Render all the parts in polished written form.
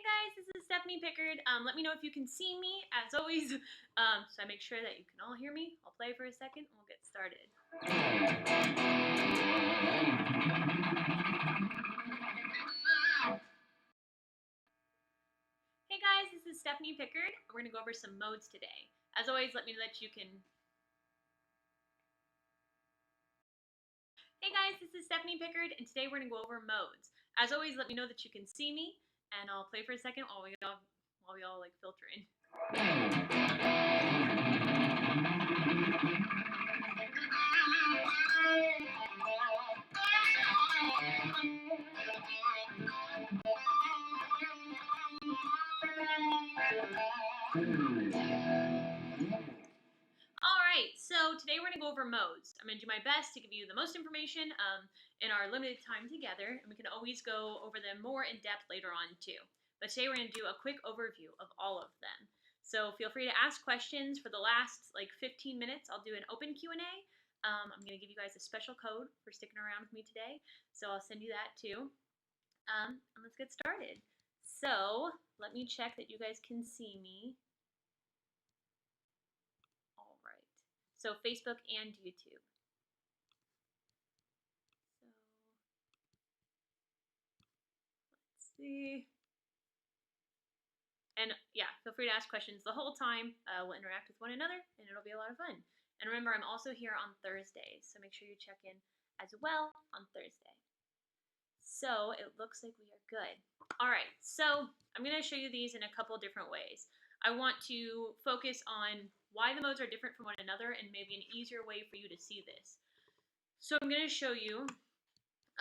Hey guys, this is Stephanie Pickard. Let me know if you can see me, as always. So I make sure that you can all hear me. I'll play for a second and we'll get started. Hey guys, this is Stephanie Pickard. We're going to go over some modes today. As always, let me know that you can... Hey guys, this is Stephanie Pickard, and today we're going to go over modes. As always, let me know that you can see me, and I'll play for a second while we all like filter in. Alright, so today we're going to go over modes. I'm going to do my best to give you the most information in our limited time together, and we can always go over them more in depth later on too. But today we're going to do a quick overview of all of them. So feel free to ask questions for the last 15 minutes. I'll do an open Q&A. I'm going to give you guys a special code for sticking around with me today, so I'll send you that too. And let's get started. So let me check that you guys can see me. All right. So Facebook and YouTube. So let's see. And yeah, feel free to ask questions the whole time. We'll interact with one another, and it'll be a lot of fun. And remember, I'm also here on Thursdays, so make sure you check in as well on Thursday. So it looks like we are good. All right, so I'm going to show you these in a couple different ways. I want to focus on why the modes are different from one another and maybe an easier way for you to see this. So I'm going to show you,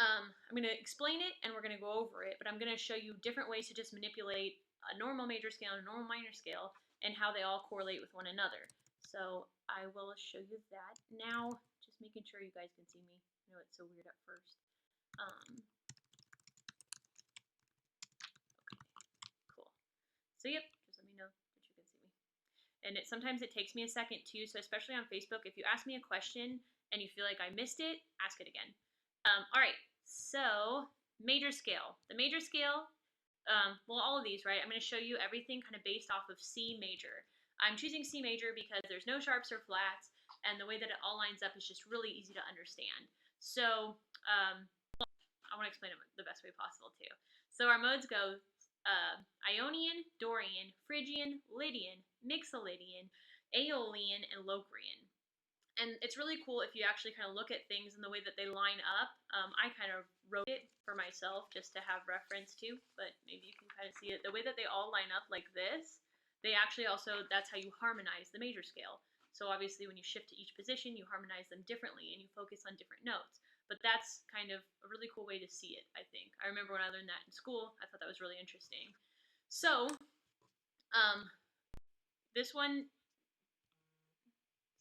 I'm going to explain it and we're going to go over it, but I'm going to show you different ways to just manipulate a normal major scale and a normal minor scale and how they all correlate with one another. So I will show you that now, just making sure you guys can see me. I know it's so weird at first. Okay, cool. So yep, just let me know that you can see me. And sometimes it takes me a second too, so especially on Facebook, if you ask me a question and you feel like I missed it, ask it again. All right, so major scale. The major scale, well, all of these, right? I'm going to show you everything kind of based off of C major. I'm choosing C major because there's no sharps or flats, and the way that it all lines up is just really easy to understand. So I want to explain it the best way possible too. So our modes go Ionian, Dorian, Phrygian, Lydian, Mixolydian, Aeolian, and Locrian. And it's really cool if you actually kind of look at things and the way that they line up. I kind of wrote it for myself just to have reference to, but maybe you can kind of see it. The way that they all line up like this, they actually also, that's how you harmonize the major scale. So obviously when you shift to each position, you harmonize them differently and you focus on different notes. But that's kind of a really cool way to see it, I think. I remember when I learned that in school, I thought that was really interesting. So, this one,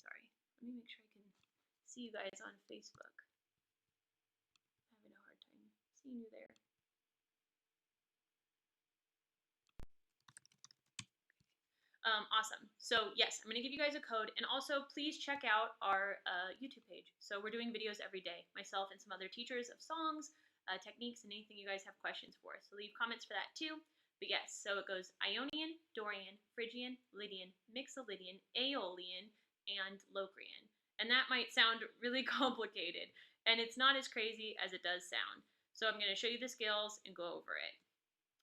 sorry, let me make sure I can see you guys on Facebook. I'm having a hard time seeing you there. Awesome. So yes, I'm going to give you guys a code, and also please check out our YouTube page. So we're doing videos every day, myself and some other teachers of songs, techniques, and anything you guys have questions for. So leave comments for that too. But yes, so it goes Ionian, Dorian, Phrygian, Lydian, Mixolydian, Aeolian, and Locrian. And that might sound really complicated, and it's not as crazy as it does sound. So I'm going to show you the scales and go over it.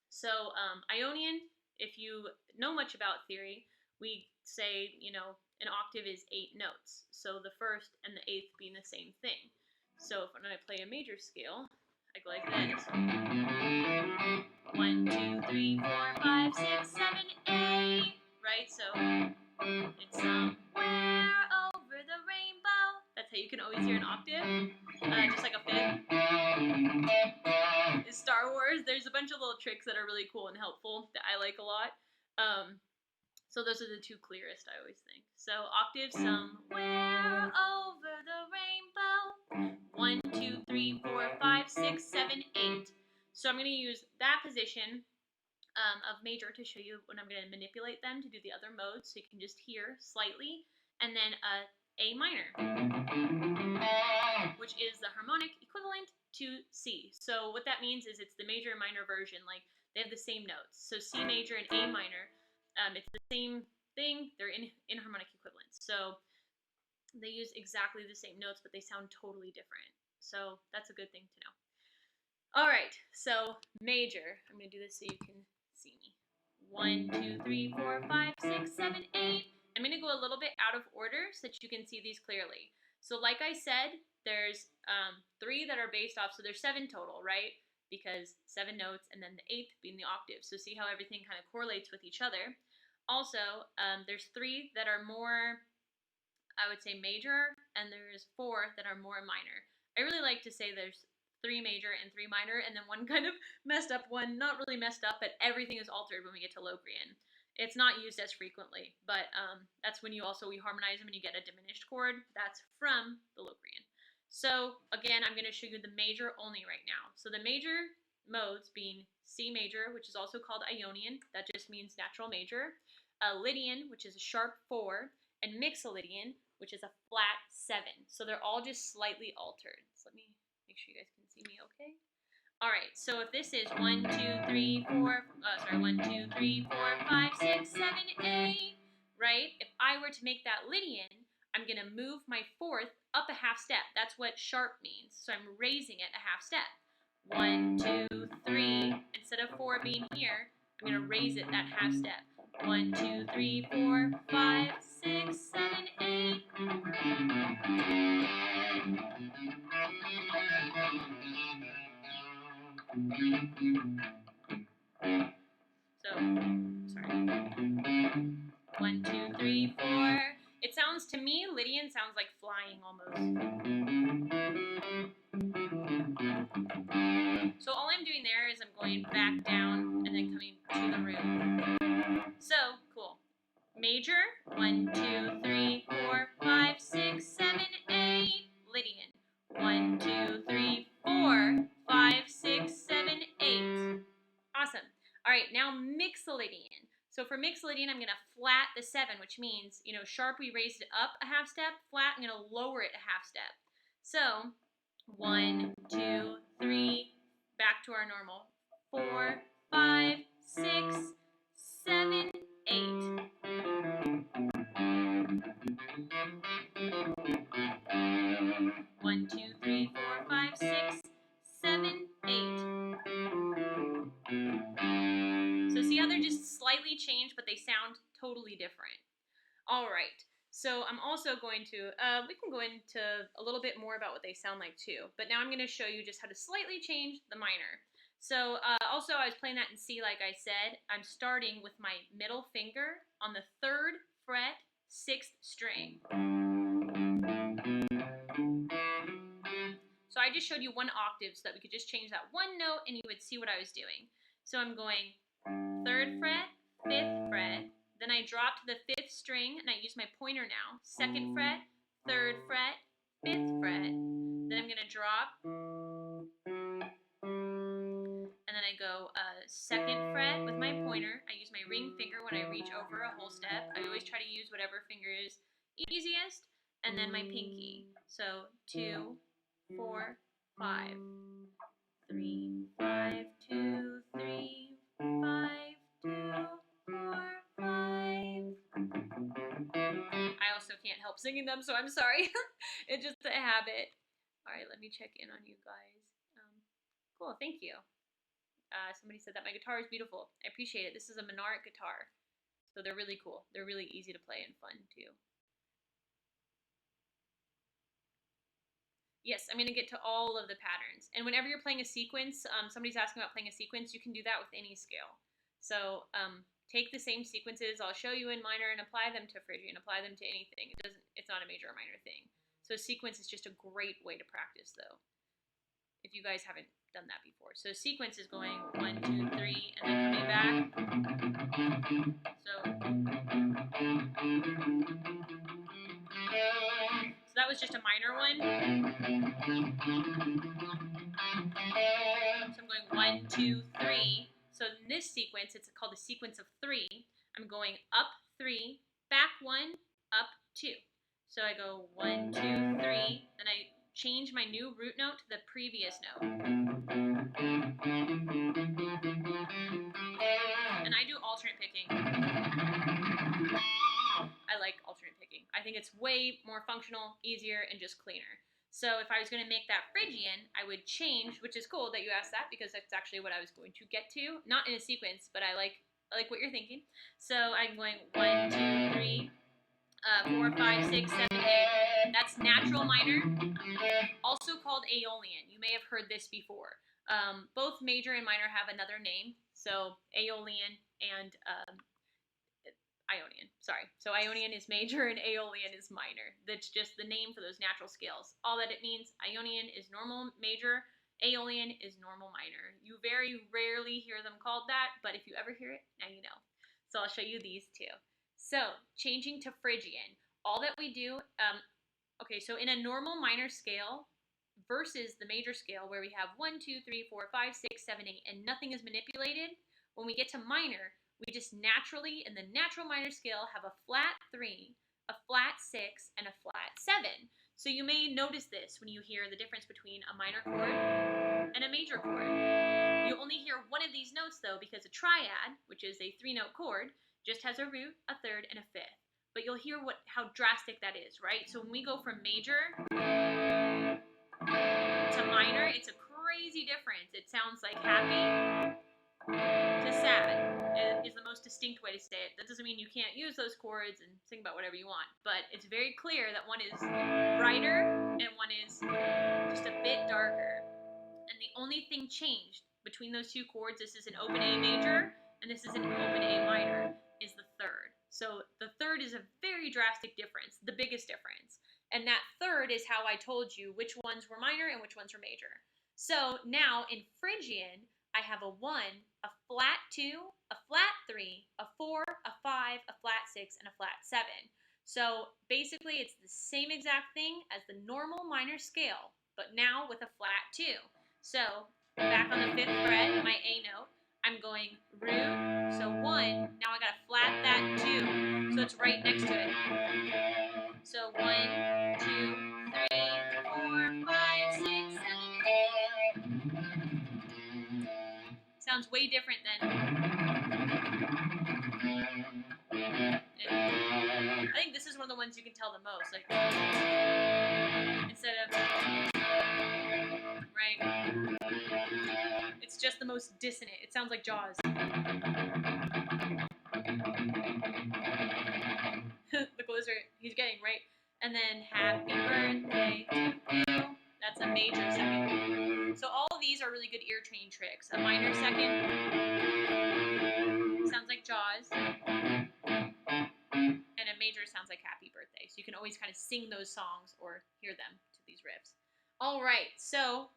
So Ionian, if you know much about theory, we say, you know, an octave is 8 notes. So the first and the 8th being the same thing. So if I'm going to play a major scale, I go like this. 1, 2, 3, 4, 5, 6, 7, 8. Right? So it's somewhere over the rainbow. That's how you can always hear an octave. Just like a fifth. Is Star Wars. There's a bunch of little tricks that are really cool and helpful that I like a lot. So those are the two clearest, I always think. So octave, somewhere over the rainbow. 1, 2, 3, 4, 5, 6, 7, 8. So I'm going to use that position of major to show you when I'm going to manipulate them to do the other modes, so you can just hear slightly. And then A minor, which is the harmonic equivalent to C. So what that means is it's the major and minor version. Like, they have the same notes. So C major and A minor, it's the same thing. They're in harmonic equivalents. So they use exactly the same notes, but they sound totally different. So that's a good thing to know. All right, so major. I'm going to do this so you can see me. 1, 2, 3, 4, 5, 6, 7, 8. I'm going to go a little bit out of order so that you can see these clearly. So like I said, there's 3 that are based off, so there's 7 total, right? Because 7 notes and then the 8th being the octave. So see how everything kind of correlates with each other. Also, there's 3 that are more, I would say, major, and there's 4 that are more minor. I really like to say there's 3 major and 3 minor, and then one kind of messed up, one not really messed up, but everything is altered when we get to Locrian. It's not used as frequently, but that's when we harmonize them and you get a diminished chord. That's from the Locrian. So again, I'm going to show you the major only right now. So the major modes being C major, which is also called Ionian, that just means natural major, Lydian, which is a sharp 4, and Mixolydian, which is a flat 7. So they're all just slightly altered. So let me make sure you guys can see me okay. All right, so if this is 1, 2, 3, 4, 1, 2, 3, 4, 5, 6, 7, 8, right? If I were to make that Lydian, I'm going to move my 4th up a half step. That's what sharp means. So I'm raising it a half step. 1, 2, 3. Instead of 4 being here, I'm going to raise it that half step. 1, 2, 3, 4, 5, 6, 7, 8. So, sorry. 1, 2, 3, 4. It sounds, to me, Lydian sounds like flying almost. So all I'm doing there is I'm going back down and then coming to the root. So, cool. Major, 1, 2, 3, 4, 5, 6, 7, 8. Lydian, 1, 2, 3, 4, 5, 6, 7, 8. Awesome. All right, now Mixolydian. So for Mixolydian, I'm going to flat the 7, which means, sharp, we raised it up a half step. Flat, I'm going to lower it a half step. So 1, 2, 3, back to our normal. 4, 5, 6, 7, 8. 1, 2, 3, 4, 5, 6, 7, 8. So see how they're just slightly changed, but they sound totally different. All right. So I'm also going to, we can go into a little bit more about what they sound like too. But now I'm going to show you just how to slightly change the minor. So also I was playing that in C like I said. I'm starting with my middle finger on the 3rd fret, 6th string. So I just showed you one octave so that we could just change that one note and you would see what I was doing. So I'm going 3rd fret, 5th fret, then I drop to the 5th string and I use my pointer now. 2nd fret, 3rd fret, 5th fret, then I'm going to drop, and then I go 2nd fret with my pointer. I use my ring finger when I reach over a whole step. I always try to use whatever finger is easiest, and then my pinky. So 2, 4, 5, 3, 5, 2, 3, 5, 2, 4, 5. I also can't help singing them, so I'm sorry. It's just a habit. All right, let me check in on you guys. Cool, thank you. Somebody said that my guitar is beautiful. I appreciate it. This is a Menard guitar, so they're really cool. They're really easy to play and fun, too. Yes, I'm going to get to all of the patterns. And whenever you're playing a sequence, somebody's asking about playing a sequence, you can do that with any scale. So take the same sequences I'll show you in minor and apply them to Phrygian, apply them to anything. It's not a major or minor thing. So sequence is just a great way to practice, though, if you guys haven't done that before. So sequence is going 1, 2, 3, and then coming back. So that was just a minor one. So I'm going 1, 2, 3. So in this sequence, it's called the sequence of 3. I'm going up 3, back 1, up 2. So I go 1, 2, 3, then I change my new root note to the previous note. alternate picking. I like alternate picking. I think it's way more functional, easier, and just cleaner. So if I was going to make that Phrygian, I would change, which is cool that you asked that because that's actually what I was going to get to. Not in a sequence, but I like what you're thinking. So I'm going 1, 2, 3, 4, 5, 6, 7, 8. That's natural minor, also called Aeolian. You may have heard this before. Both major and minor have another name. So Aeolian and Ionian. Sorry. So Ionian is major and Aeolian is minor. That's just the name for those natural scales. All that it means, Ionian is normal major, Aeolian is normal minor. You very rarely hear them called that, but if you ever hear it, now you know. So I'll show you these two. So changing to Phrygian, all that we do, okay, so in a normal minor scale versus the major scale where we have 1, 2, 3, 4, 5, 6, 7, 8, and nothing is manipulated, when we get to minor, we just naturally, in the natural minor scale, have a flat 3, a flat 6, and a flat 7. So you may notice this when you hear the difference between a minor chord and a major chord. You only hear one of these notes, though, because a triad, which is a 3-note chord, just has a root, a third, and a fifth. But you'll hear how drastic that is, right? So when we go from major to minor, it's a crazy difference. It sounds like happy to sad is the most distinct way to say it. That doesn't mean you can't use those chords and sing about whatever you want, but it's very clear that one is brighter and one is just a bit darker. And the only thing changed between those two chords, this is an open A major and this is an open A minor, is the third. So the third is a very drastic difference, the biggest difference. And that third is how I told you which ones were minor and which ones were major. So now in Phrygian, I have a 1, a flat 2, a flat 3, a 4, a 5, a flat 6, and a flat 7. So basically it's the same exact thing as the normal minor scale, but now with a flat 2. So back on the 5th fret, my A note, I'm going root, so 1, now I gotta flat that 2, so it's right next to it. So 1, 2, 3, 4, 5, 6, 7, 8. Sounds way different than. I think this is one of the ones you can tell the most, like instead of right. It's just the most dissonant. It sounds like Jaws. The closer he's getting, right? And then happy birthday to you. That's a major second. So all of these are really good ear training tricks. A minor second sounds like Jaws. And a major sounds like happy birthday. So you can always kind of sing those songs or hear them to these riffs. All right, so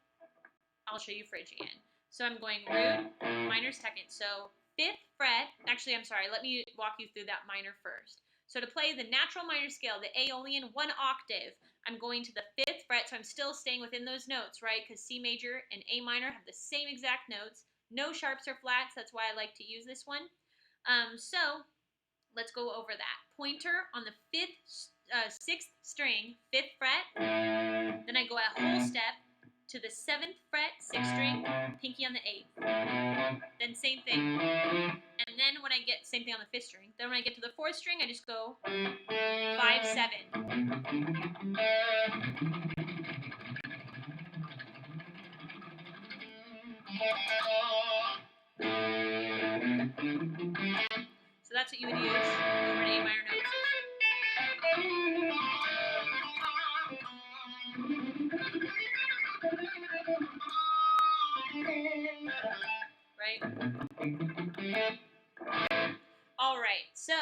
I'll show you Phrygian. So I'm going root, minor second. So 5th fret, actually I'm sorry, let me walk you through that minor first. So to play the natural minor scale, the Aeolian 1 octave, I'm going to the 5th fret, so I'm still staying within those notes, right? Because C major and A minor have the same exact notes. No sharps or flats, that's why I like to use this one. So let's go over that. Pointer on the 6th string, 5th fret. Then I go a whole step to the 7th fret, 6th string, pinky on the 8th. Then same thing. And then when I get, same thing on the 5th string. Then when I get to the 4th string, I just go 5, 7. So that's what you would use over an A minor note. Right? All right. So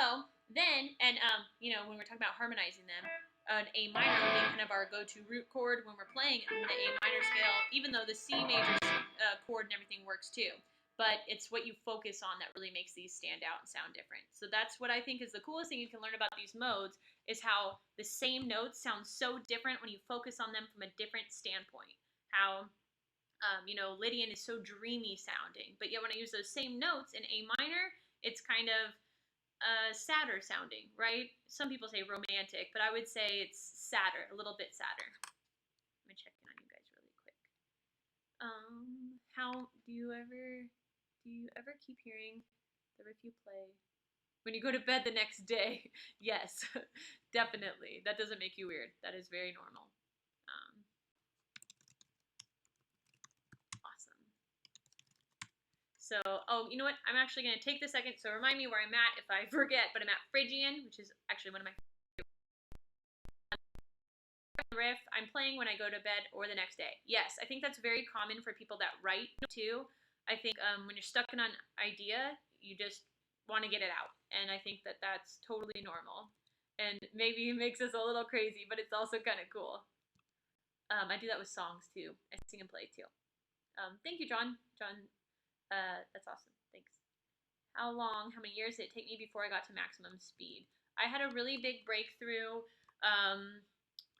then, and you know, when we're talking about harmonizing them, an A minor would be kind of our go-to root chord when we're playing in the A minor scale, even though the C major chord and everything works too. But it's what you focus on that really makes these stand out and sound different. So that's what I think is the coolest thing you can learn about these modes, is how the same notes sound so different when you focus on them from a different standpoint. How, you know, Lydian is so dreamy sounding, but yet when I use those same notes in A minor, it's kind of sadder sounding, right? Some people say romantic, but I would say it's sadder, a little bit sadder. Let me check in on you guys really quick. How do you ever keep hearing The riff you play when you go to bed the next day. Yes, definitely. That doesn't make you weird. That is very normal. Awesome. So, oh, you know what? I'm actually going to take the second. So remind me where I'm at if I forget. But I'm at Phrygian, which is actually one of my riff I'm playing when I go to bed or the next day. Yes, I think that's very common for people that write too. I think when you're stuck in an idea, you just want to get it out. And I think that that's totally normal. And maybe it makes us a little crazy, but it's also kind of cool. I do that with songs too. I sing and play too. Thank you, John. John, that's awesome. Thanks. How many years did it take me before I got to maximum speed? I had a really big breakthrough.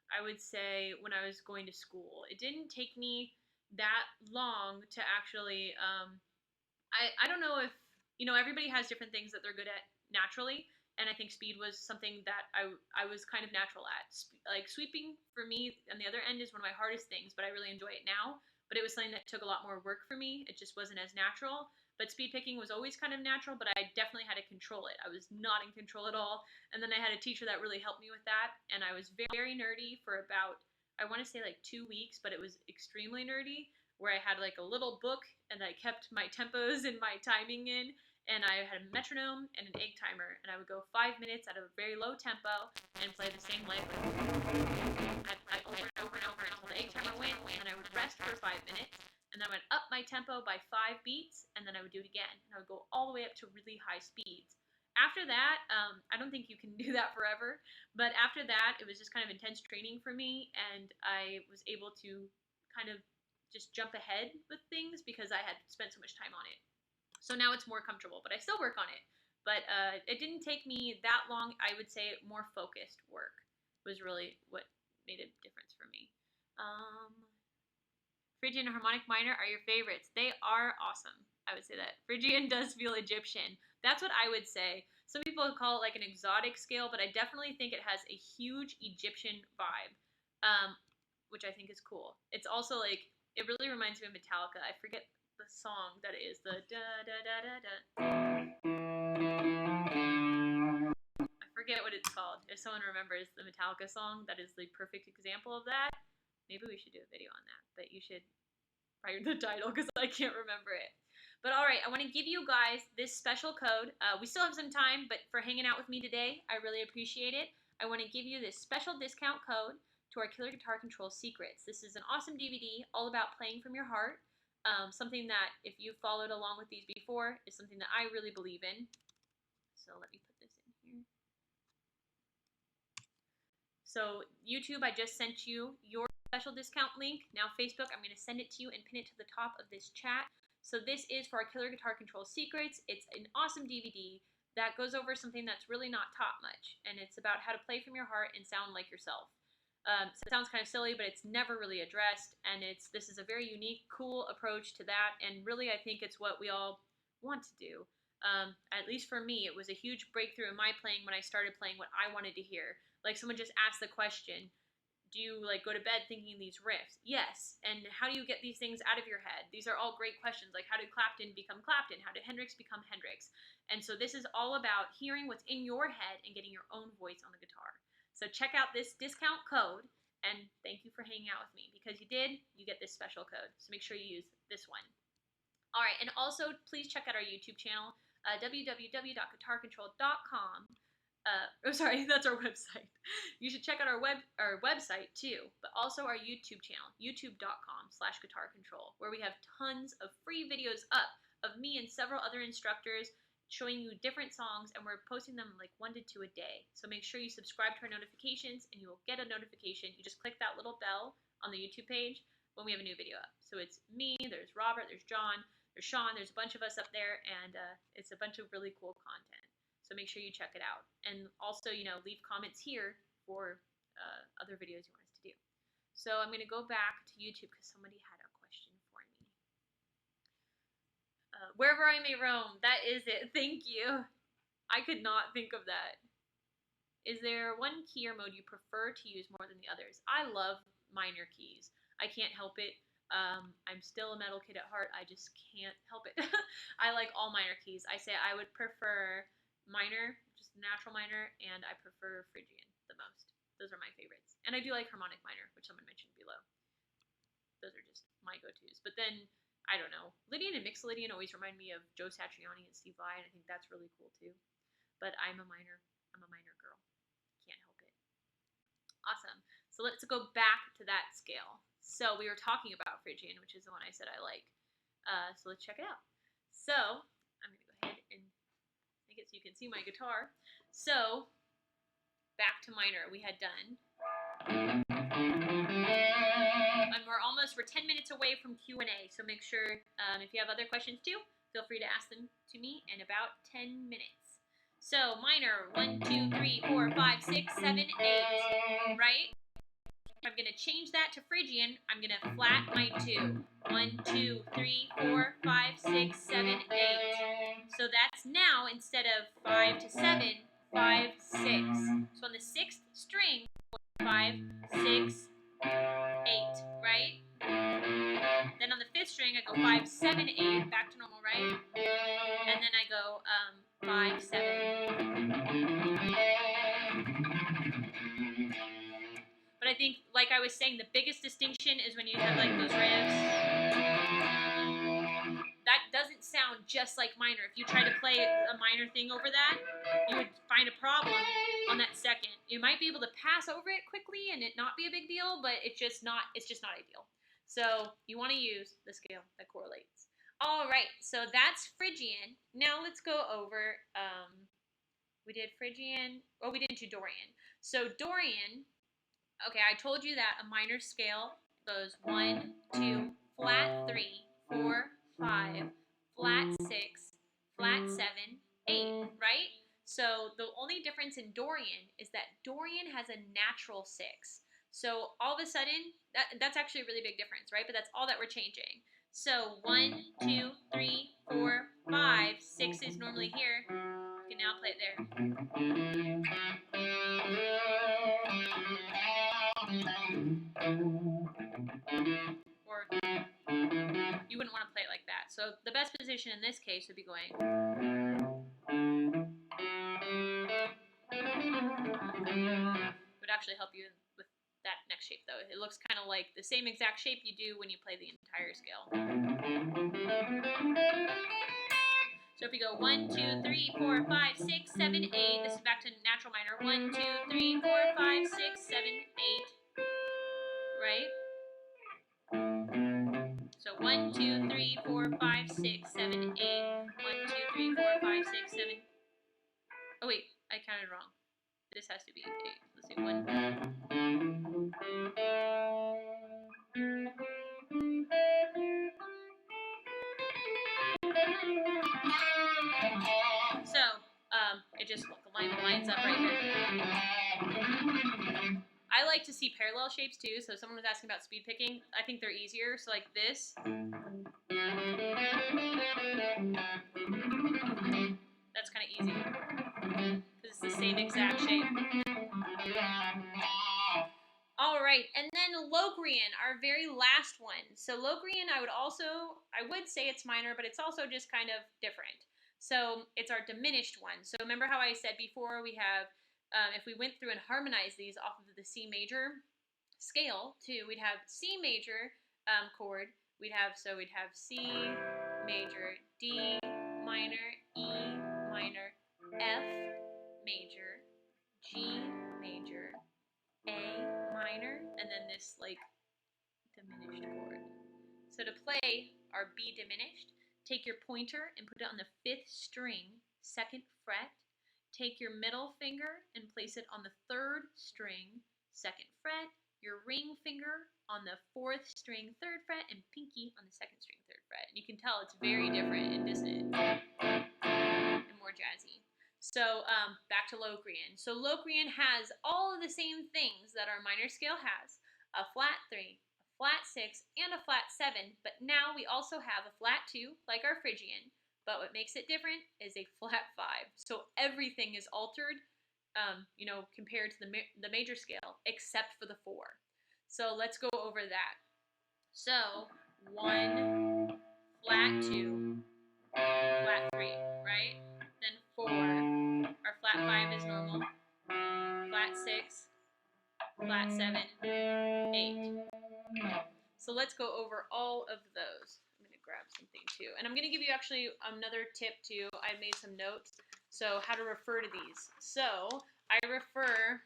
I would say when I was going to school. It didn't take me that long to actually, I don't know if, everybody has different things that they're good at naturally. And I think speed was something that I was kind of natural at. Like sweeping for me on the other end is one of my hardest things, but I really enjoy it now. But it was something that took a lot more work for me. It just wasn't as natural. But speed picking was always kind of natural, but I definitely had to control it. I was not in control at all. And then I had a teacher that really helped me with that. And I was very nerdy for about, I want to say like 2 weeks, but it was extremely nerdy, where I had like a little book and I kept my tempos and my timing in. And I had a metronome and an egg timer, and I would go 5 minutes at a very low tempo and play the same lick over and over and over until the egg timer went, and then I would rest for 5 minutes, and then I would up my tempo by 5 beats, and then I would do it again, and I would go all the way up to really high speeds. After that, I don't think you can do that forever, but after that, it was just kind of intense training for me, and I was able to kind of just jump ahead with things because I had spent so much time on it. So now it's more comfortable, but I still work on it. But it didn't take me that long. I would say more focused work was really what made a difference for me. Phrygian and harmonic minor are your favorites. They are awesome. I would say that. Phrygian does feel Egyptian. That's what I would say. Some people call it like an exotic scale, but I definitely think it has a huge Egyptian vibe, which I think is cool. It's also like, it really reminds me of Metallica. I forget the song that is the da da da da da. I forget what it's called. If someone remembers the Metallica song, that is the perfect example of that. Maybe we should do a video on that, but you should write the title because I can't remember it. But all right, I want to give you guys this special code. We still have some time, but for hanging out with me today, I really appreciate it. I want to give you this special discount code to our Killer Guitar Control Secrets. This is an awesome DVD all about playing from your heart. Something that, if you followed along with these before, is something that I really believe in. So let me put this in here. So YouTube, I just sent you your special discount link. Now Facebook, I'm going to send it to you and pin it to the top of this chat. So this is for our Killer Guitar Control Secrets. It's an awesome DVD that goes over something that's really not taught much. And it's about how to play from your heart and sound like yourself. So it sounds kind of silly, but it's never really addressed, and this is a very unique, cool approach to that, and really I think it's what we all want to do. At least for me, it was a huge breakthrough in my playing when I started playing what I wanted to hear. Like someone just asked the question, do you like go to bed thinking these riffs? Yes. And how do you get these things out of your head? These are all great questions. Like how did Clapton become Clapton? How did Hendrix become Hendrix? And so this is all about hearing what's in your head and getting your own voice on the guitar. So check out this discount code, and thank you for hanging out with me. Because you did, you get this special code. So make sure you use this one. All right, and also please check out our YouTube channel, www.guitarcontrol.com. That's our website. You should check out our website too, but also our YouTube channel, youtube.com/guitarcontrol, where we have tons of free videos up of me and several other instructors showing you different songs, and we're posting them like 1 to 2 a day. So make sure you subscribe to our notifications, and you will get a notification. You just click that little bell on the YouTube page when we have a new video up. So it's me, there's Robert, there's John, there's Sean, there's a bunch of us up there, and it's a bunch of really cool content. So make sure you check it out. And also, leave comments here for other videos you want us to do. So I'm going to go back to YouTube because somebody had a question for me. Wherever I may roam, that is it. Thank you. I could not think of that. Is there one key or mode you prefer to use more than the others? I love minor keys. I can't help it. I'm still a metal kid at heart. I just can't help it. I like all minor keys. I say I would prefer minor, just natural minor, and I prefer Phrygian the most. Those are my favorites. And I do like harmonic minor, which someone mentioned below. Those are just my go-tos. But then, I don't know, Lydian and mixed Lydian always remind me of Joe Satriani and Steve Vai, and I think that's really cool too. But I'm a minor girl. Can't help it. Awesome. So let's go back to that scale. So we were talking about Phrygian, which is the one I said I like. So let's check it out. So I'm going to go ahead and make it so you can see my guitar. So back to minor. We had done. And we're 10 minutes away from Q&A. So make sure if you have other questions too, feel free to ask them to me in about 10 minutes. So minor, 1, 2, 3, 4, 5, 6, 7, 8, right? I'm going to change that to Phrygian. I'm going to flat my 2. 1, 2, 3, 4, 5, 6, 7, 8. So that's now, instead of 5 to 7, 5, 6. So on the 6th string, 5, 6, 8, right? Then on the 5th string, I go 5, 7, 8, back to normal, right? And then I go 5, 7. But I think, like I was saying, the biggest distinction is when you have like those rivs. That doesn't sound just like minor. If you try to play a minor thing over that, you would find a problem on that second. You might be able to pass over it quickly and it not be a big deal, but it's just not ideal. So you want to use the scale that correlates. All right, so that's Phrygian. Now let's go over. We did Phrygian. Oh, we didn't do Dorian. So Dorian. Okay, I told you that a minor scale goes 1, 2, flat 3, 4, 5, flat 6, flat 7, 8, right? So the only difference in Dorian is that Dorian has a natural 6. So all of a sudden, that's actually a really big difference, right? But that's all that we're changing. So 1, 2, 3, 4, 5, 6 is normally here. You can now play it there. Or you wouldn't want to play it like that. So the best position in this case would be going. It would actually help you with that next shape though. It looks kind of like the same exact shape you do when you play the entire scale. So if we go 1, 2, 3, 4, 5, 6, 7, 8, this is back to natural minor. 1, 2, 3, 4, 5, 6, 7, 8, right? So 1, 2, 3, 4, 5, 6, 7, 8. 1, 2, 3, 4, 5, 6, 7. Oh wait, I counted wrong. This has to be 8. Let's see, 1. So, it just lines up right here. I like to see parallel shapes too, so someone was asking about speed picking. I think they're easier, so like this. That's kind of easy, because it's the same exact shape. All right, and then Locrian, our very last one. So Locrian, I would say it's minor, but it's also just kind of different. So it's our diminished one. So remember how I said before we have, if we went through and harmonized these off of the C major scale too, we'd have C major chord. We'd have C major, D minor, E minor, F major, G major, A minor, and then this like diminished chord. So to play our B diminished, take your pointer and put it on the 5th string, 2nd fret. Take your middle finger and place it on the 3rd string, 2nd fret. Your ring finger on the 4th string, 3rd fret, and pinky on the 2nd string, 3rd fret. And you can tell it's very different and dissonant and more jazzy. So back to Locrian. So Locrian has all of the same things that our minor scale has. A flat 3, a flat 6, and a flat 7. But now we also have a flat 2, like our Phrygian. But what makes it different is a flat 5. So everything is altered, compared to the major scale, except for the 4. So let's go over that. So 1, flat 2, flat 3, right? Then 4, our flat 5 is normal, flat 6, flat 7, 8. So let's go over all of those. I'm going to grab something too. And I'm going to give you actually another tip too. I made some notes. So how to refer to these. So I refer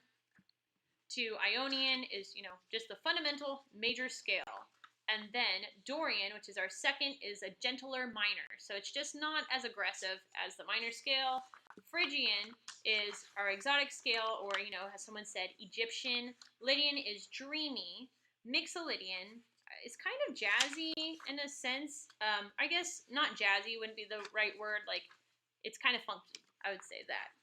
to Ionian is, just the fundamental major scale. And then Dorian, which is our second, is a gentler minor. So it's just not as aggressive as the minor scale. Phrygian is our exotic scale, or, as someone said, Egyptian. Lydian is dreamy. Mixolydian is kind of jazzy in a sense. I guess not jazzy wouldn't be the right word. Like, it's kind of funky. I would say that.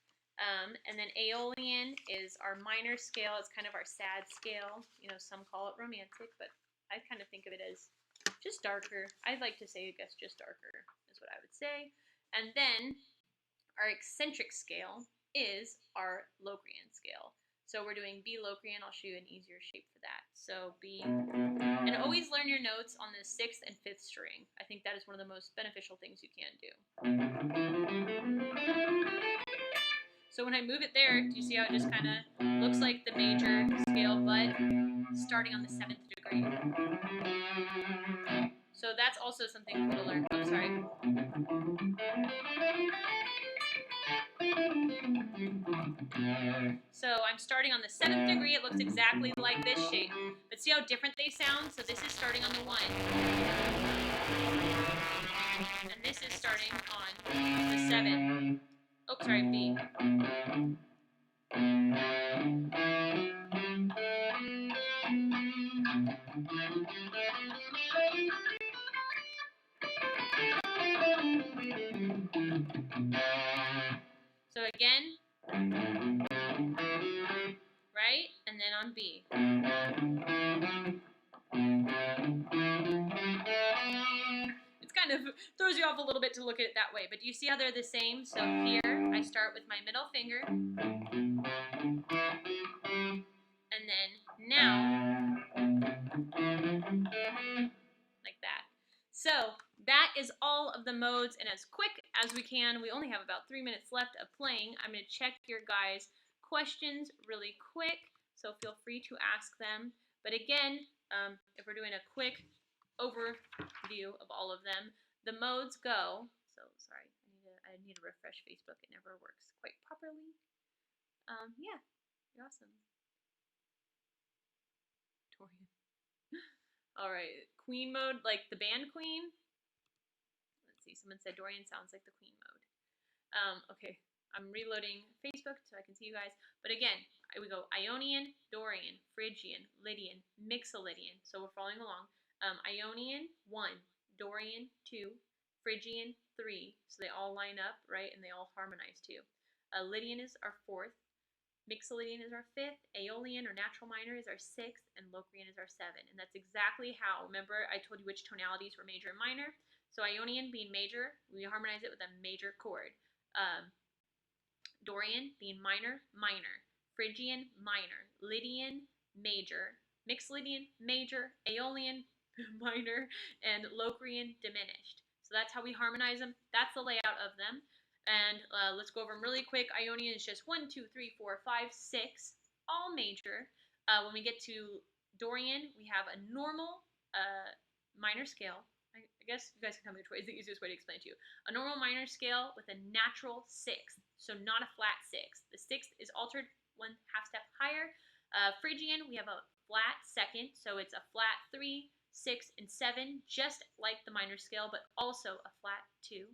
And then Aeolian is our minor scale. It's kind of our sad scale. Some call it romantic, but I kind of think of it as just darker. I'd like to say, I guess, just darker is what I would say. And then our eccentric scale is our Locrian scale. So we're doing B Locrian. I'll show you an easier shape for that. So B. And always learn your notes on the 6th and 5th string. I think that is one of the most beneficial things you can do. So when I move it there, do you see how it just kind of looks like the major scale, but starting on the 7th degree? So that's also something cool to learn. Oh, sorry. So I'm starting on the 7th degree. It looks exactly like this shape. But see how different they sound? So this is starting on the 1. And this is starting on the 7. Oh, sorry, B. So again, right? And then on B. It's kind of throws you off a little bit to look at it that way, but do you see how they're the same? So here, I start with my middle finger. And then now, like that. So that is all of the modes, and as quick as we can, we only have about 3 minutes left of playing. I'm going to check your guys' questions really quick, so feel free to ask them. But again, if we're doing a quick overview of all of them, the modes go. So sorry, I need to refresh Facebook. It never works quite properly. Yeah, you're awesome. Torian. All right, Queen mode, like the band Queen. Let's see, someone said Dorian sounds like the Queen mode. Okay, I'm reloading Facebook so I can see you guys. But again, we go Ionian, Dorian, Phrygian, Lydian, Mixolydian. So we're following along. Ionian, 1. Dorian, 2. Phrygian, 3. So they all line up, right? And they all harmonize too. Lydian is our 4th. Mixolydian is our 5th, Aeolian or natural minor is our 6th, and Locrian is our 7th. And that's exactly how, remember I told you which tonalities were major and minor? So Ionian being major, we harmonize it with a major chord. Dorian being minor, minor. Phrygian, minor. Lydian, major. Mixolydian, major. Aeolian, minor. And Locrian, diminished. So that's how we harmonize them. That's the layout of them. And let's go over them really quick. Ionian is just 1, 2, 3, 4, 5, 6, all major. When we get to Dorian, we have a normal minor scale. I guess you guys can tell me which way is the easiest way to explain it to you. A normal minor scale with a natural 6th, so not a flat 6th. The 6th is altered 1 half step higher. Phrygian, we have a flat 2nd, so it's a flat 3, 6, and 7, just like the minor scale, but also a flat 2.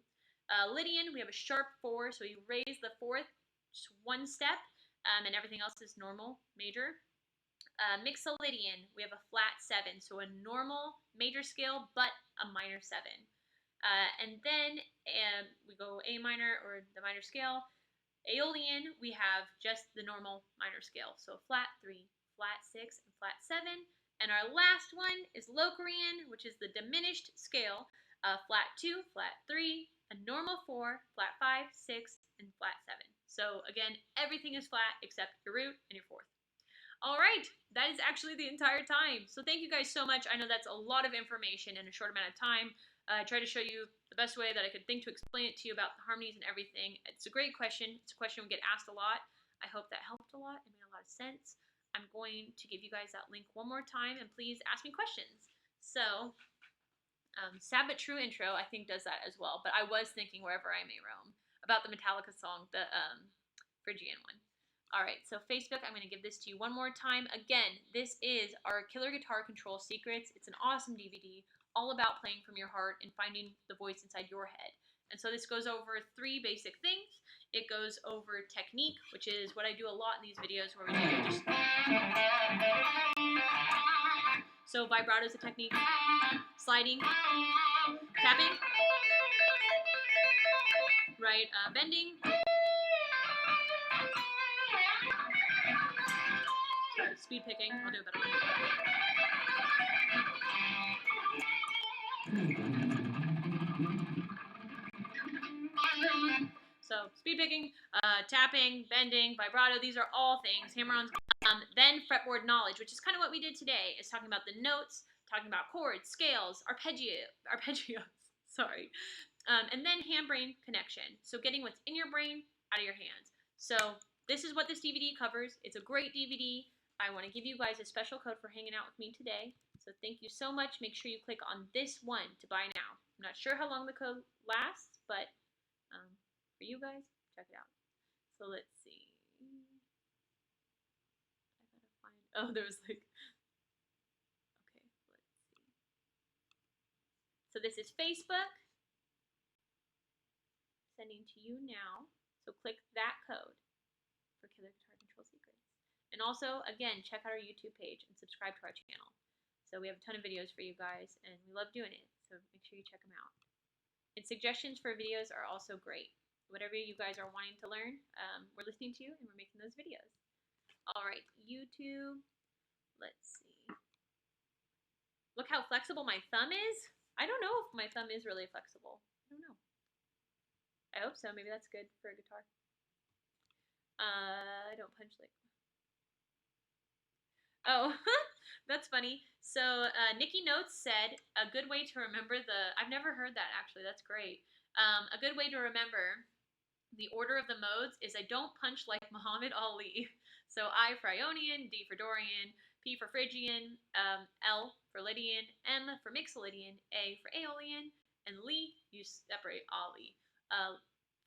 Lydian, we have a sharp 4, so you raise the 4th just 1 step, and everything else is normal, major. Mixolydian, we have a flat 7, so a normal major scale, but a minor 7. And then we go A minor, or the minor scale. Aeolian, we have just the normal minor scale, so flat 3, flat 6, and flat 7. And our last one is Locrian, which is the diminished scale, flat 2, flat 3, a normal 4, flat 5, 6, and flat 7. So again, everything is flat except your root and your 4th. All right, that is actually the entire time. So thank you guys so much. I know that's a lot of information in a short amount of time. I tried to show you the best way that I could think to explain it to you about the harmonies and everything. It's a great question. It's a question we get asked a lot. I hope that helped a lot. It made a lot of sense. I'm going to give you guys that link one more time, and please ask me questions. So, Sad But True intro, I think, does that as well. But I was thinking Wherever I May Roam about the Metallica song, the Phrygian one. All right, so Facebook, I'm going to give this to you one more time. Again, this is our Killer Guitar Control Secrets. It's an awesome DVD all about playing from your heart and finding the voice inside your head. And so this goes over 3 basic things. It goes over technique, which is what I do a lot in these videos where we do just... So vibrato is a technique, sliding, tapping, right, bending, speed picking. I'll do a better one. So speed picking, tapping, bending, vibrato, these are all things, hammer-ons. Then fretboard knowledge, which is kind of what we did today, is talking about the notes, talking about chords, scales, arpeggios, sorry. And then hand-brain connection. So getting what's in your brain out of your hands. So this is what this DVD covers. It's a great DVD. I want to give you guys a special code for hanging out with me today. So thank you so much. Make sure you click on this one to buy now. I'm not sure how long the code lasts, but for you guys, check it out. So let's see. I gotta find. Oh, there was like. Okay, let's see. So this is Facebook. Sending to you now. So click that code for Killer Guitar Control Secrets. And also, again, check out our YouTube page and subscribe to our channel. So we have a ton of videos for you guys, and we love doing it. So make sure you check them out. And suggestions for videos are also great. Whatever you guys are wanting to learn, we're listening to you, and we're making those videos. All right, YouTube. Let's see. Look how flexible my thumb is. I don't know if my thumb is really flexible. I don't know. I hope so. Maybe that's good for a guitar. I don't punch like... Oh, that's funny. So Nikki Notes said a good way to remember the... I've never heard that, actually. That's great. A good way to remember the order of the modes is I don't punch like Muhammad Ali. So I for Ionian, D for Dorian, P for Phrygian, L for Lydian, M for Mixolydian, A for Aeolian, and Li, you separate Ali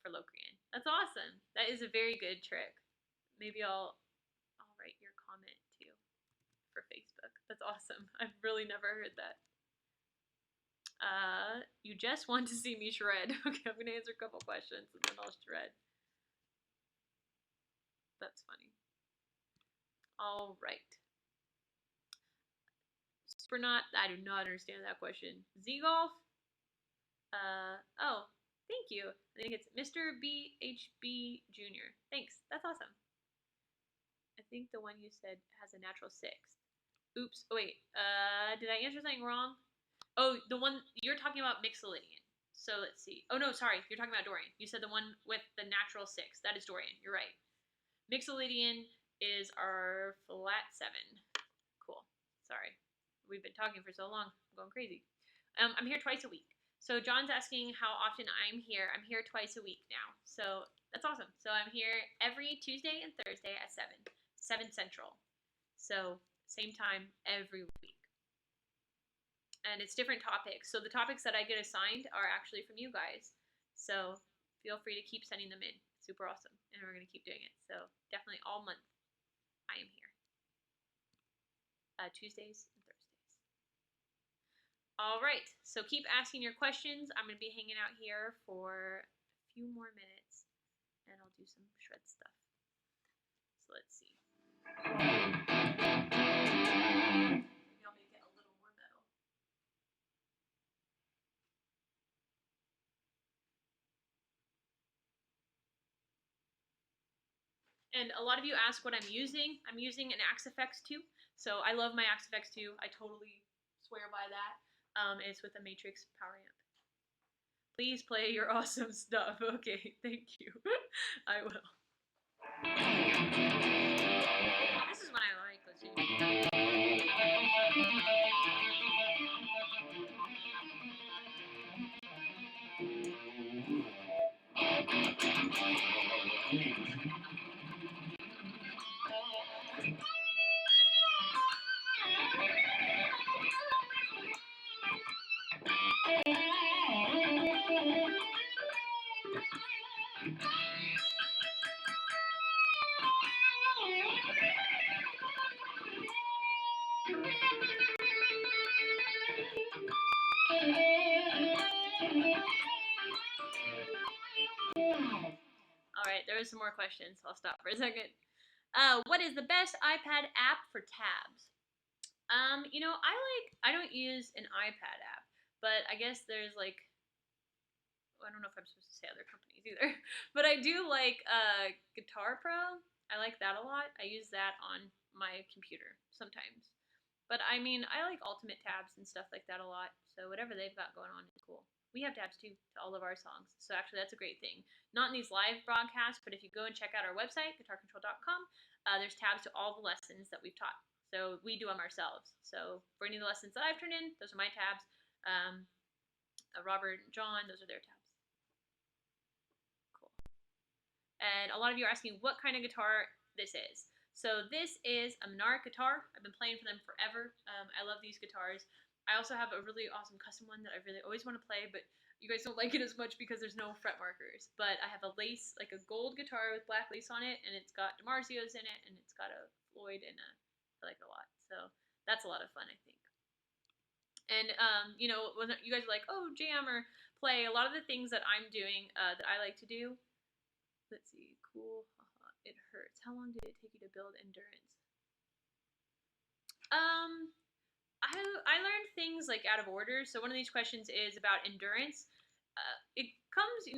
for Locrian. That's awesome. That is a very good trick. Maybe I'll write your comment too for Facebook. That's awesome. I've really never heard that. You just want to see me shred. Okay, I'm gonna answer a couple questions and then I'll shred. That's funny. All right. Supernaut, I do not understand that question. Z-Golf? Oh, thank you. I think it's Mr. BHB Jr. Thanks, that's awesome. I think the one you said has a natural 6. Oops, oh, wait, did I answer something wrong? Oh, the one, you're talking about Mixolydian. So let's see. Oh, no, sorry. You're talking about Dorian. You said the one with the natural 6. That is Dorian. You're right. Mixolydian is our flat 7. Cool. Sorry. We've been talking for so long. I'm going crazy. I'm here twice a week. So John's asking how often I'm here. I'm here twice a week now. So that's awesome. So I'm here every Tuesday and Thursday at 7 Central. So same time every week. And it's different topics. So the topics that I get assigned are actually from you guys. So feel free to keep sending them in. Super awesome. And we're going to keep doing it. So definitely all month I am here. Tuesdays and Thursdays. All right. So keep asking your questions. I'm going to be hanging out here for a few more minutes. And I'll do some shred stuff. So let's see. And a lot of you ask what I'm using. I'm using an Axe-Fx 2. So I love my Axe-Fx 2. I totally swear by that. It's with a Matrix power amp. Please play your awesome stuff. Okay, thank you. I will. This is when I like right, there was some more questions. I'll stop for a second. What is the best iPad app for tabs? I don't use an iPad app, but I guess there's like, well, I don't know if I'm supposed to say other companies either, but I do like Guitar Pro. I like that a lot. I use that on my computer sometimes. But I mean, I like Ultimate tabs and stuff like that a lot. So whatever they've got going on is cool. We have tabs too to all of our songs. So actually, that's a great thing. Not in these live broadcasts, but if you go and check out our website, guitarcontrol.com, there's tabs to all the lessons that we've taught. So we do them ourselves. So for any of the lessons that I've turned in, those are my tabs. Robert and John, those are their tabs. Cool. And a lot of you are asking what kind of guitar this is. So this is a Menard guitar. I've been playing for them forever. I love these guitars. I also have a really awesome custom one that I really always want to play, but you guys don't like it as much because there's no fret markers. But I have a lace, like a gold guitar with black lace on it, and it's got DiMarzio's in it, and it's got a Floyd and I like it a lot. So that's a lot of fun, I think. And when you guys are like, oh, jam or play, a lot of the things that I'm doing that I like to do. Let's see, cool. It hurts. How long did it take you to build endurance? I learned things like out of order. So one of these questions is about endurance. It comes,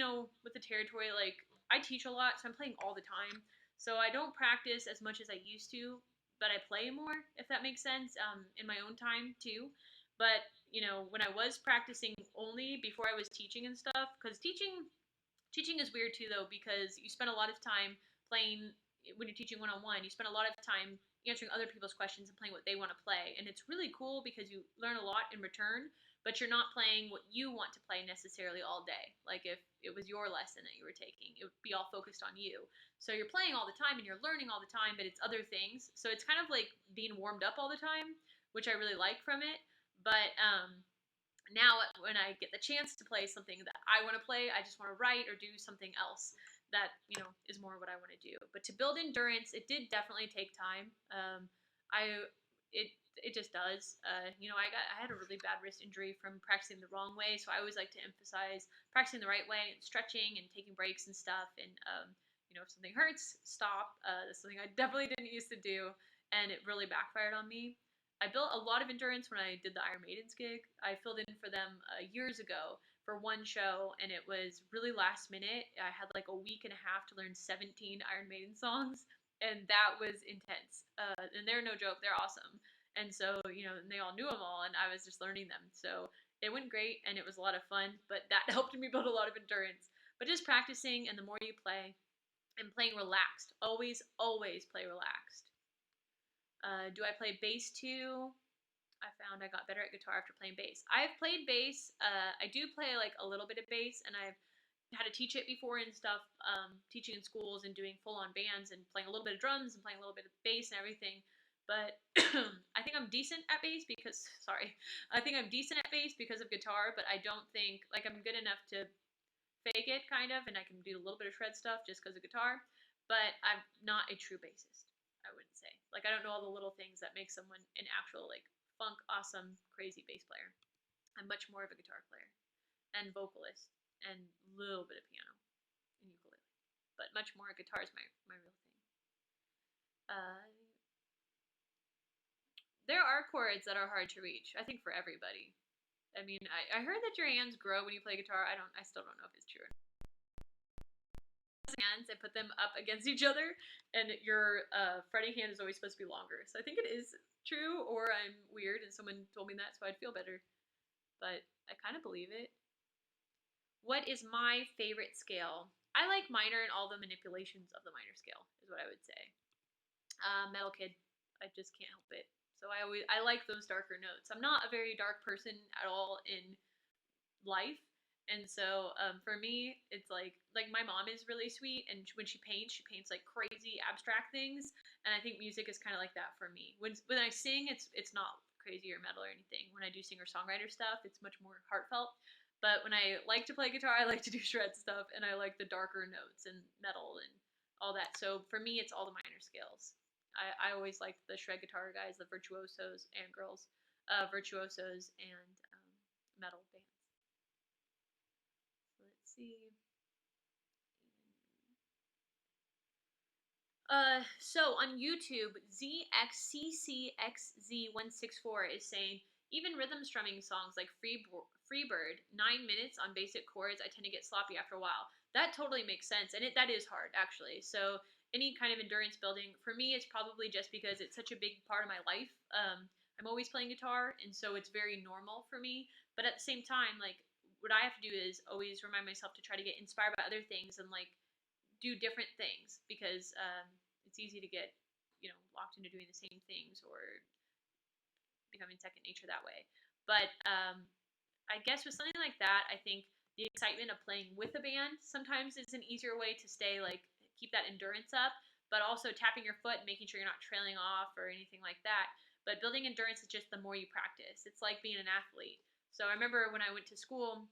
with the territory. Like I teach a lot, so I'm playing all the time. So I don't practice as much as I used to, but I play more, if that makes sense, in my own time too. But when I was practicing only before I was teaching and stuff, because teaching is weird too, though, because you spend a lot of time playing when you're teaching one-on-one. You spend a lot of time answering other people's questions and playing what they want to play, and it's really cool because you learn a lot in return, but you're not playing what you want to play necessarily all day. Like if it was your lesson that you were taking, it would be all focused on you. So you're playing all the time and you're learning all the time, but it's other things. So it's kind of like being warmed up all the time, which I really like from it. But now when I get the chance to play something that I want to play, I just want to write or do something else that is more what I want to do. But to build endurance, it did definitely take time. It just does. I had a really bad wrist injury from practicing the wrong way, so I always like to emphasize practicing the right way and stretching and taking breaks and stuff. And if something hurts, stop. That's something I definitely didn't used to do, and it really backfired on me. I built a lot of endurance when I did the Iron Maidens gig. I filled in for them years ago for one show, and it was really last minute. I had like a week and a half to learn 17 Iron Maiden songs, and that was intense. And they're no joke, they're awesome. And so, they all knew them all, and I was just learning them. So it went great, and it was a lot of fun, but that helped me build a lot of endurance. But just practicing, and the more you play, and playing relaxed. Always, always play relaxed. Do I play bass too? I found I got better at guitar after playing bass. I've played bass. I do play like a little bit of bass, and I've had to teach it before and stuff, teaching in schools and doing full-on bands and playing a little bit of drums and playing a little bit of bass and everything. But I think I'm decent at bass because, I think I'm decent at bass because of guitar, but I don't think, like, I'm good enough to fake it, kind of, and I can do a little bit of shred stuff just because of guitar, but I'm not a true bassist, I wouldn't say. Like, I don't know all the little things that make someone an actual, like, funk, awesome, crazy bass player. I'm much more of a guitar player and vocalist and a little bit of piano and ukulele, but much more guitar is my real thing. There are chords that are hard to reach, I think, for everybody. I mean, I heard that your hands grow when you play guitar. I still don't know if it's true or not. Hands and put them up against each other, and your fretting hand is always supposed to be longer. So I think it is true, or I'm weird and someone told me that, so I'd feel better. But I kind of believe it. What is my favorite scale? I like minor and all the manipulations of the minor scale, is what I would say. Metal Kid. I just can't help it. So I like those darker notes. I'm not a very dark person at all in life, and so for me, it's like my mom is really sweet, and when she paints like crazy abstract things, and I think music is kind of like that for me. When I sing, it's not crazy or metal or anything. When I do singer-songwriter stuff, it's much more heartfelt. But when I like to play guitar, I like to do shred stuff, and I like the darker notes and metal and all that. So for me, it's all the minor scales. I always liked the shred guitar guys, the virtuosos and girls, virtuosos and metal bands. So let's see. So on YouTube, ZXCCXZ164 is saying even rhythm strumming songs like Freebird, 9 minutes on basic chords, I tend to get sloppy after a while. That totally makes sense, and that is hard actually. So any kind of endurance building for me, it's probably just because it's such a big part of my life. I'm always playing guitar, and so it's very normal for me. But at the same time, like what I have to do is always remind myself to try to get inspired by other things and like do different things because it's easy to get locked into doing the same things or becoming second nature that way. But I guess with something like that, I think the excitement of playing with a band sometimes is an easier way to stay like keep that endurance up, but also tapping your foot and making sure you're not trailing off or anything like that. But building endurance is just the more you practice. It's like being an athlete. So I remember when I went to school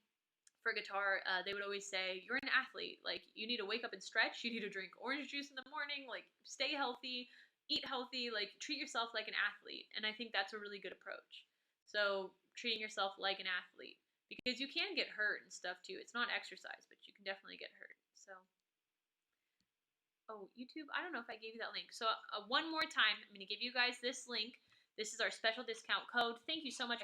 for guitar, they would always say, "You're an athlete. Like you need to wake up and stretch. You need to drink orange juice in the morning. Like stay healthy, eat healthy. Like treat yourself like an athlete." And I think that's a really good approach. So treating yourself like an athlete because you can get hurt and stuff too. It's not exercise, but you can definitely get hurt. So, oh, YouTube, I don't know if I gave you that link. So one more time, I'm going to give you guys this link. This is our special discount code. Thank you so much.